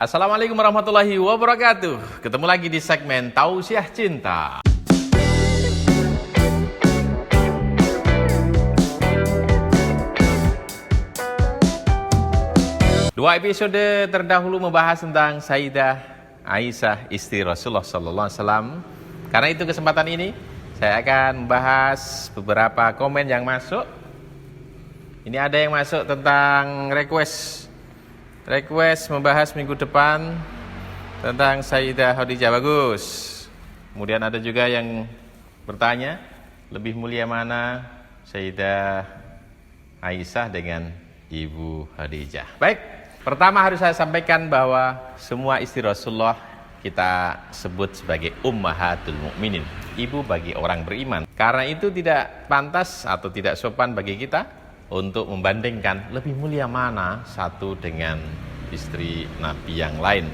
Assalamualaikum warahmatullahi wabarakatuh. Ketemu lagi di segmen Tausiah Cinta. Dua episode terdahulu membahas tentang Sayyidah Aisyah, istri Rasulullah SAW. Karena itu kesempatan ini saya akan membahas beberapa komen yang masuk. Ini ada yang masuk tentang request membahas minggu depan tentang Sayyidah Khadijah, bagus. Kemudian ada juga yang bertanya, lebih mulia mana Sayyidah Aisyah dengan Ibu Khadijah. Baik, pertama harus saya sampaikan bahwa semua istri Rasulullah kita sebut sebagai ummahatul mukminin, ibu bagi orang beriman. Karena itu tidak pantas atau tidak sopan bagi kita untuk membandingkan lebih mulia mana satu dengan istri Nabi yang lain.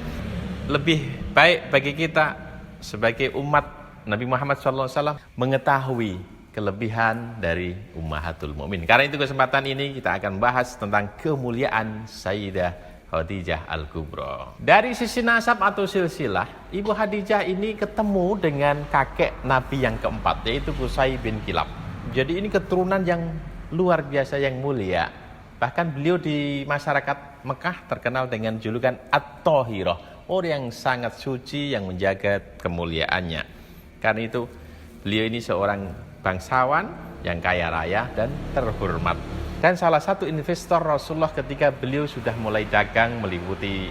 Lebih baik bagi kita sebagai umat Nabi Muhammad SAW mengetahui kelebihan dari ummahatul mukminin. Karena itu kesempatan ini kita akan bahas tentang kemuliaan Sayyidah Khadijah Al-Kubra. Dari sisi nasab atau silsilah, Ibu Khadijah ini ketemu dengan kakek Nabi yang keempat, yaitu Qusay bin Kilab. Jadi ini keturunan yang luar biasa, yang mulia. Bahkan beliau di masyarakat Mekah terkenal dengan julukan At-Thahirah, orang yang sangat suci, yang menjaga kemuliaannya. Karena itu beliau ini seorang bangsawan yang kaya raya dan terhormat. Dan salah satu investor Rasulullah ketika beliau sudah mulai dagang meliputi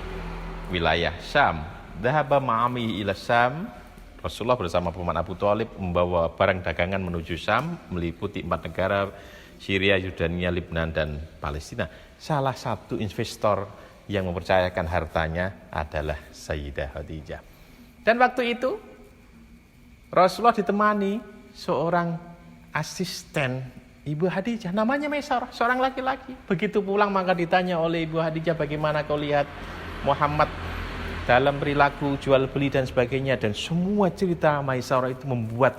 wilayah Syam. Dhahaba ma'ami ila Syam. Rasulullah bersama paman Abu Thalib membawa barang dagangan menuju Syam, meliputi 4 negara, Syria, Yordania, Lebanon, dan Palestina. Salah satu investor yang mempercayakan hartanya adalah Sayyidah Khadijah. Dan waktu itu Rasulullah ditemani seorang asisten Ibu Khadijah, namanya Maisarah, seorang laki-laki. Begitu pulang maka ditanya oleh Ibu Khadijah, bagaimana kau lihat Muhammad dalam perilaku jual beli dan sebagainya. Dan semua cerita Maisarah itu membuat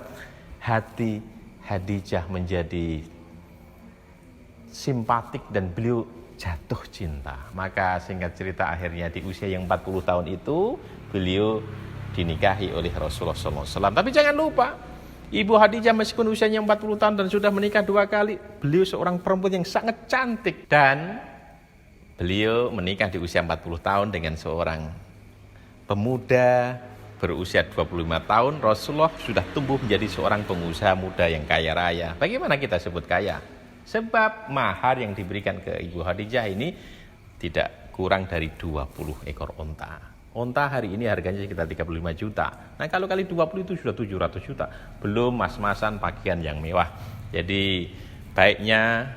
hati Khadijah menjadi simpatik dan beliau jatuh cinta. Maka singkat cerita akhirnya di usia yang 40 tahun itu beliau dinikahi oleh Rasulullah SAW. Tapi jangan lupa, Ibu Khadijah meskipun usianya 40 tahun dan sudah menikah 2 kali, beliau seorang perempuan yang sangat cantik. Dan beliau menikah di usia 40 tahun dengan seorang pemuda berusia 25 tahun. Rasulullah sudah tumbuh menjadi seorang pengusaha muda yang kaya raya. Bagaimana kita sebut kaya? Sebab mahar yang diberikan ke Ibu Khadijah ini tidak kurang dari 20 ekor onta. Onta hari ini harganya sekitar 35 juta. Nah kalau kali 20 itu sudah 700 juta. Belum mas-masan pakaian yang mewah. Jadi baiknya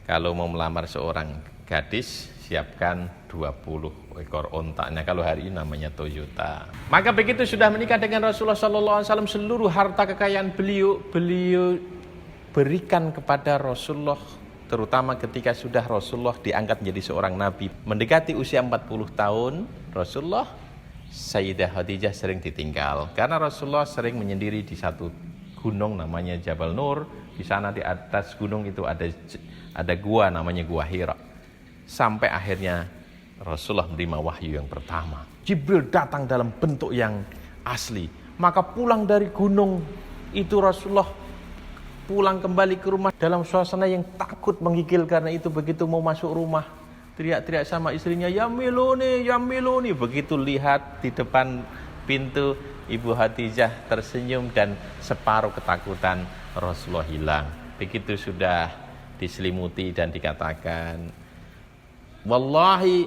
kalau mau melamar seorang gadis, siapkan 20 ekor onta. Nah kalau hari ini namanya Toyota. Maka begitu sudah menikah dengan Rasulullah SAW, seluruh harta kekayaan beliau berikan kepada Rasulullah, terutama ketika sudah Rasulullah diangkat menjadi seorang nabi. Mendekati usia 40 tahun, Rasulullah, Sayyidah Khadijah sering ditinggal. Karena Rasulullah sering menyendiri di satu gunung namanya Jabal Nur. Di sana di atas gunung itu ada gua namanya Gua Hira. Sampai akhirnya Rasulullah menerima wahyu yang pertama. Jibril datang dalam bentuk yang asli. Maka pulang dari gunung itu Rasulullah pulang kembali ke rumah dalam suasana yang takut menggigil. Karena itu begitu mau masuk rumah, teriak-teriak sama istrinya, ya miluni. Begitu lihat di depan pintu, Ibu Khadijah tersenyum dan separuh ketakutan Rasulullah hilang. Begitu sudah diselimuti dan dikatakan, wallahi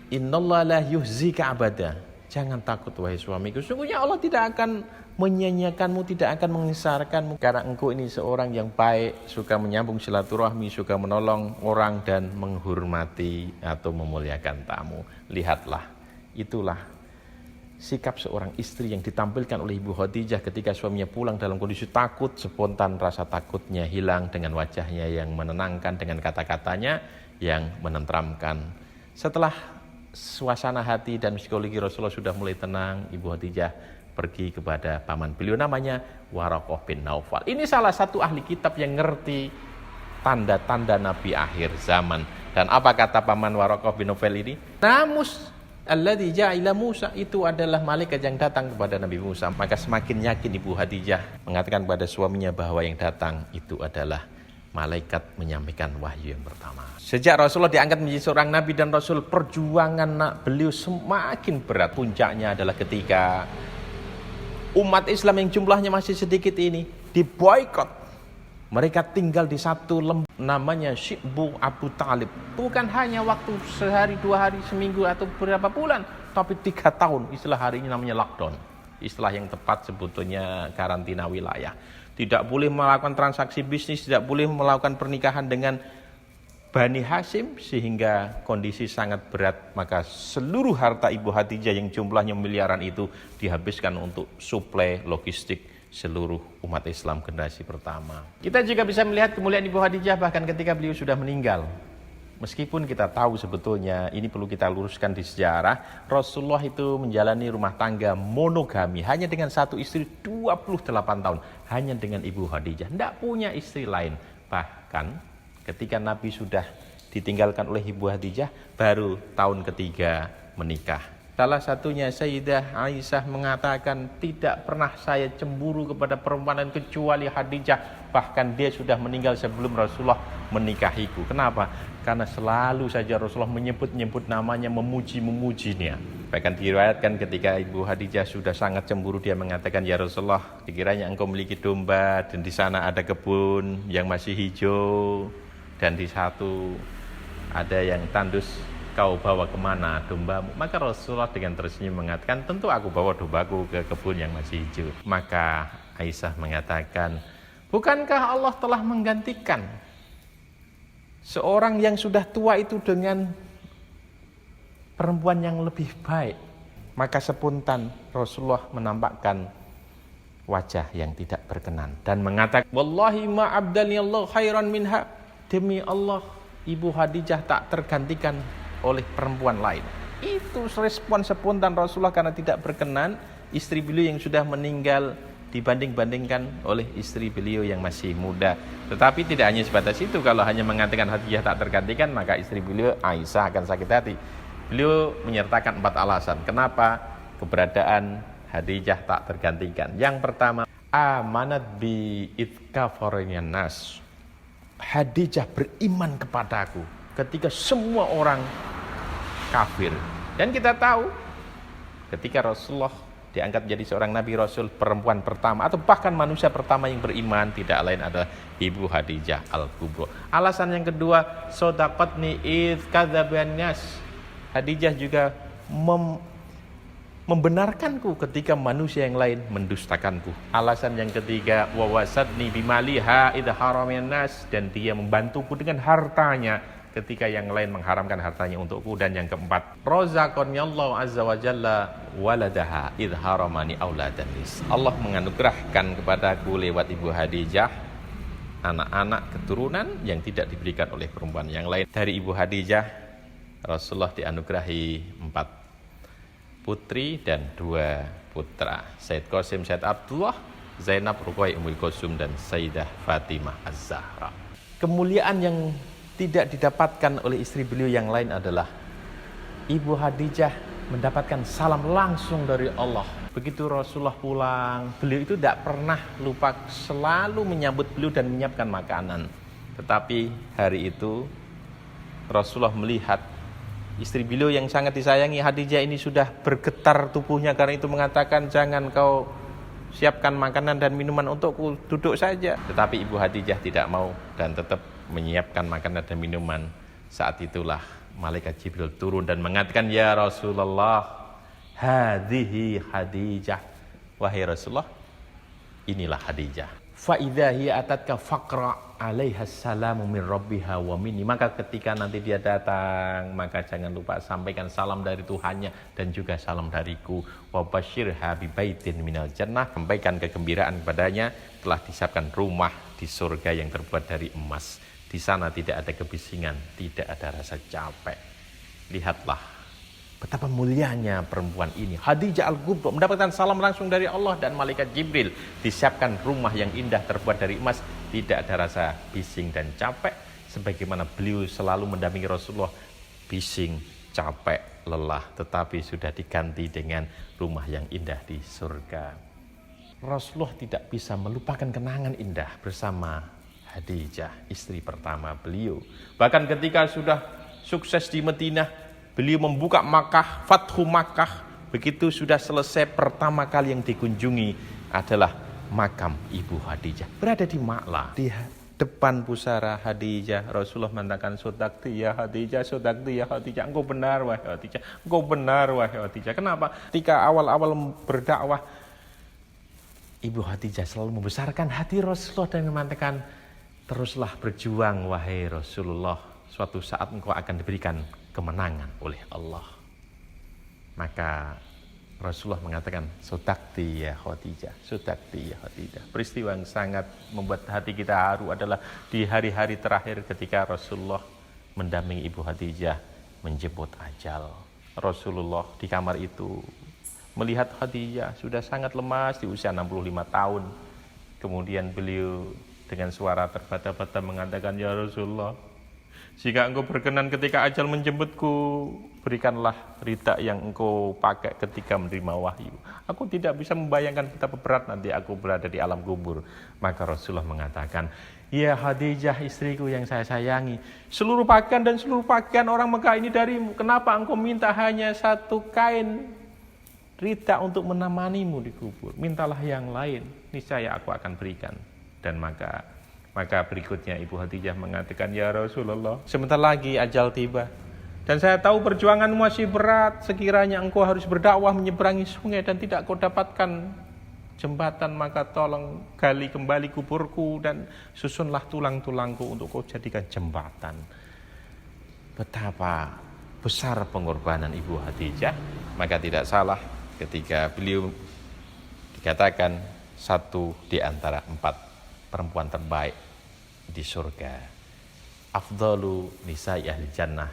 innallaha la yuhzika abada. Jangan takut wahai suamiku, sungguhnya Allah tidak akan menyanyiakanmu, tidak akan mengisarkanmu. Karena engkau ini seorang yang baik, suka menyambung silaturahmi, suka menolong orang dan menghormati atau memuliakan tamu. Lihatlah, itulah sikap seorang istri yang ditampilkan oleh Ibu Khadijah ketika suaminya pulang dalam kondisi takut. Spontan rasa takutnya hilang dengan wajahnya yang menenangkan, dengan kata-katanya yang menenteramkan. Setelah suasana hati dan psikologi Rasulullah sudah mulai tenang, Ibu Khadijah pergi kepada paman beliau namanya Waraqah bin Naufal. Ini salah satu ahli kitab yang ngerti tanda-tanda Nabi akhir zaman. Dan apa kata paman Waraqah bin Naufal ini? alladzi ja'a ila Musa, itu adalah malaikat yang datang kepada Nabi Musa. Maka semakin yakin Ibu Khadijah mengatakan kepada suaminya bahwa yang datang itu adalah malaikat menyampaikan wahyu yang pertama. Sejak Rasulullah diangkat menjadi seorang nabi dan rasul, perjuangan beliau semakin berat. Puncaknya adalah ketika umat Islam yang jumlahnya masih sedikit ini diboikot. Mereka tinggal di satu lembah namanya Syi'bu Abu Talib. Bukan hanya waktu sehari, 2 hari, seminggu atau beberapa bulan, tapi 3 tahun. Istilah hari ini namanya lockdown. Istilah yang tepat sebetulnya karantina wilayah. Tidak boleh melakukan transaksi bisnis, tidak boleh melakukan pernikahan dengan Bani Hashim, sehingga kondisi sangat berat. Maka seluruh harta Ibu Khadijah yang jumlahnya miliaran itu dihabiskan untuk suplai logistik seluruh umat Islam generasi pertama. Kita juga bisa melihat kemuliaan Ibu Khadijah bahkan ketika beliau sudah meninggal. Meskipun kita tahu sebetulnya, ini perlu kita luruskan di sejarah, Rasulullah itu menjalani rumah tangga monogami, hanya dengan satu istri 28 tahun, hanya dengan Ibu Khadijah, tidak punya istri lain. Bahkan ketika Nabi sudah ditinggalkan oleh Ibu Khadijah, baru tahun ketiga menikah. Salah satunya Sayyidah Aisyah mengatakan, tidak pernah saya cemburu kepada perempuan kecuali Khadijah. Bahkan dia sudah meninggal sebelum Rasulullah menikahiku. Kenapa? Karena selalu saja Rasulullah menyebut-nyebut namanya, memuji-memujinya. Bahkan diriwayatkan ketika Ibu Khadijah sudah sangat cemburu, dia mengatakan, ya Rasulullah, dikiranya engkau memiliki domba dan di sana ada kebun yang masih hijau, dan di satu ada yang tandus, kau bawa kemana dombamu? Maka Rasulullah dengan tersenyum mengatakan, tentu aku bawa dombaku ke kebun yang masih hijau. Maka Aisyah mengatakan, bukankah Allah telah menggantikan seorang yang sudah tua itu dengan perempuan yang lebih baik? Maka spontan Rasulullah menampakkan wajah yang tidak berkenan dan mengatakan, wallahi ma abdani Allah khairan minha, demi Allah Ibu Khadijah tak tergantikan oleh perempuan lain. Itu respon spontan Rasulullah karena tidak berkenan istri beliau yang sudah meninggal dibanding-bandingkan oleh istri beliau yang masih muda. Tetapi tidak hanya sebatas itu, kalau hanya mengatakan Khadijah tak tergantikan, maka istri beliau Aisyah akan sakit hati. Beliau menyertakan 4 alasan kenapa keberadaan Khadijah tak tergantikan. Yang pertama, amanat bi itkafarinian nas. Khadijah beriman kepadaku ketika semua orang kafir. Dan kita tahu ketika Rasulullah diangkat menjadi seorang Nabi Rasul, perempuan pertama atau bahkan manusia pertama yang beriman tidak lain adalah Ibu Khadijah Al-Kubra. Alasan yang kedua, sodaqatni idh kadzaban nas. Khadijah juga membenarkanku ketika manusia yang lain mendustakanku. Alasan yang ketiga, wawasadni bimaliha idh haramin nas, dan dia membantuku dengan hartanya ketika yang lain mengharamkan hartanya untukku. Dan yang keempat, razaqani Allah azza wa jalla waladaha idh haramani auladan nis. Allah menganugerahkan kepadaku lewat Ibu Khadijah anak-anak keturunan yang tidak diberikan oleh perempuan yang lain. Dari Ibu Khadijah Rasulullah dianugerahi 4 putri dan 2 putra, Said Qasim, Said Abdullah, Zainab, Ruqayyah, Ummul Kulsum, dan Sayyidah Fatimah Az-Zahra. Kemuliaan yang tidak didapatkan oleh istri beliau yang lain adalah Ibu Khadijah mendapatkan salam langsung dari Allah. Begitu Rasulullah pulang, beliau itu tidak pernah lupa, selalu menyambut beliau dan menyiapkan makanan. Tetapi hari itu Rasulullah melihat istri beliau yang sangat disayangi Khadijah ini sudah bergetar tubuhnya, karena itu mengatakan, jangan kau siapkan makanan dan minuman untukku, duduk saja. Tetapi Ibu Khadijah tidak mau dan tetap menyiapkan makanan dan minuman. Saat itulah malaikat Jibril turun dan mengatakan, ya Rasulullah, hadhihi Khadijah. Wahai Rasulullah, inilah Khadijah. Fa idza hiya atatka faqra 'alaiha salamu min rabbiha wa minni. Maka ketika nanti dia datang, maka jangan lupa sampaikan salam dari Tuhannya dan juga salam dariku. Wa basyirha bi baitin minal jannah. Sampaikan kegembiraan kepadanya, telah disiapkan rumah di surga yang terbuat dari emas. Di sana tidak ada kebisingan, tidak ada rasa capek. Lihatlah betapa mulianya perempuan ini, Khadijah Al-Kubra, mendapatkan salam langsung dari Allah dan malaikat Jibril. Disiapkan rumah yang indah terbuat dari emas, tidak ada rasa bising dan capek. Sebagaimana beliau selalu mendampingi Rasulullah, bising, capek, lelah, tetapi sudah diganti dengan rumah yang indah di surga. Rasulullah tidak bisa melupakan kenangan indah bersama Khadijah, istri pertama beliau. Bahkan ketika sudah sukses di Madinah, beliau membuka Makkah, Fathu Makkah. Begitu sudah selesai, pertama kali yang dikunjungi adalah makam Ibu Khadijah. Berada di Ma'la, di depan pusara Khadijah. Rasulullah mengatakan, sodakti ya Khadijah, sodakti ya Khadijah. Engkau benar wahai Khadijah, engkau benar wahai Khadijah. Kenapa? Ketika awal-awal berdakwah, Ibu Khadijah selalu membesarkan hati Rasulullah dan mengatakan, teruslah berjuang wahai Rasulullah. Suatu saat engkau akan diberikan kemenangan oleh Allah. Maka Rasulullah mengatakan, sodakti ya Khadijah, sodakti ya Khadijah. Peristiwa yang sangat membuat hati kita haru adalah di hari-hari terakhir ketika Rasulullah mendampingi Ibu Khadijah menjemput ajal. Rasulullah di kamar itu melihat Khadijah sudah sangat lemas di usia 65 tahun. Kemudian beliau dengan suara terbata-bata mengatakan, ya Rasulullah, jika engkau berkenan ketika ajal menjemputku, berikanlah ridha yang engkau pakai ketika menerima wahyu. Aku tidak bisa membayangkan betapa berat nanti aku berada di alam kubur. Maka Rasulullah mengatakan, ya Khadijah istriku yang saya sayangi, seluruh pakaian dan seluruh pakaian orang Mekah ini darimu. Kenapa engkau minta hanya satu kain ridha untuk menemanimu di kubur? Mintalah yang lain, niscaya aku akan berikan. Dan maka berikutnya Ibu Khadijah mengatakan, ya Rasulullah, sebentar lagi ajal tiba. Dan saya tahu perjuanganmu masih berat. Sekiranya engkau harus berdakwah menyeberangi sungai dan tidak kau dapatkan jembatan, maka tolong gali kembali kuburku dan susunlah tulang-tulangku untuk kau jadikan jembatan. Betapa besar pengorbanan Ibu Khadijah. Maka tidak salah ketika beliau dikatakan satu di antara 4 perempuan terbaik di surga. Afdalu nisa'i ahli jannah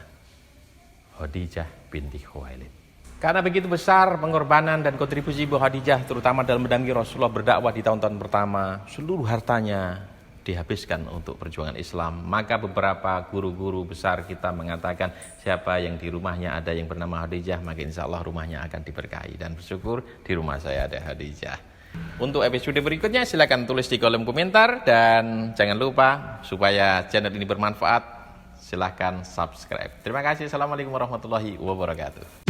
Khadijah binti Khuwailid. Karena begitu besar pengorbanan dan kontribusi Ibu Khadijah, terutama dalam mendampingi Rasulullah berdakwah di tahun-tahun pertama, seluruh hartanya dihabiskan untuk perjuangan Islam. Maka beberapa guru-guru besar kita mengatakan, siapa yang di rumahnya ada yang bernama Khadijah, maka insya Allah rumahnya akan diberkahi. Dan bersyukur di rumah saya ada Khadijah. Untuk episode berikutnya silakan tulis di kolom komentar, dan jangan lupa supaya channel ini bermanfaat, silakan subscribe. Terima kasih. Assalamualaikum warahmatullahi wabarakatuh.